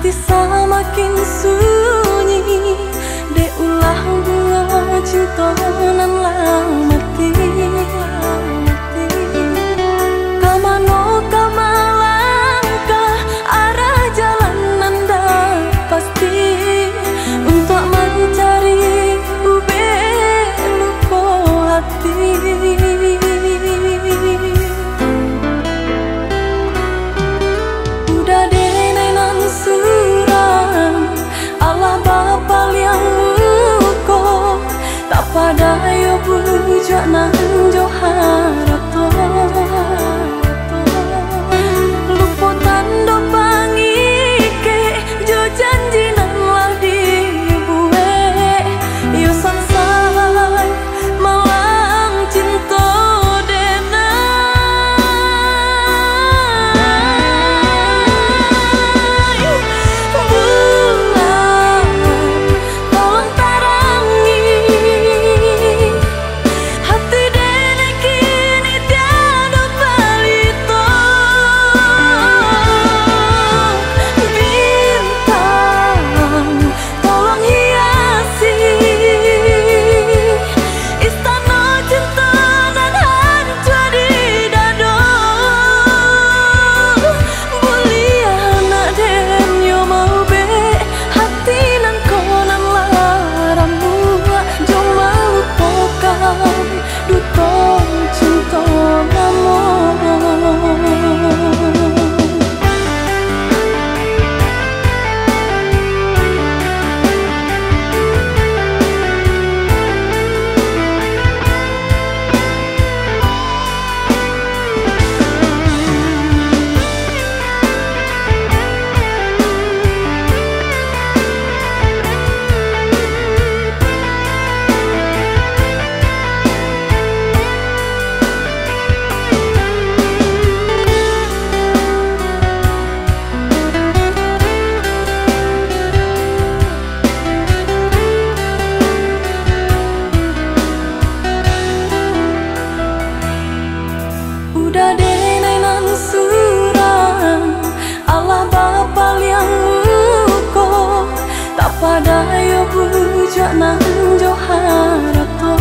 hati semakin sunyi, de ulah bunga cinta nan lamati. Kamano kamalangkah arah jalan nanda pasti untuk mencari ube luko hati. Udah denenan suram Allah Bapa yang luko, tak pada yo bujak nan jo harato. Luputan do pangike jo janji nan lah dibuwe, yo sansai malang cinta dena. Bulan tolong tarangi hati dene kini tiada balito. Bintang tolong hiasi istana cinta nan hancur di dado. Buliana den yo mau be hati nan konan laramu, jo mau pokam duto cinta namo. Udah denenan suram Allah Bapa yang luko, tak pada yo bujak nan jo harato.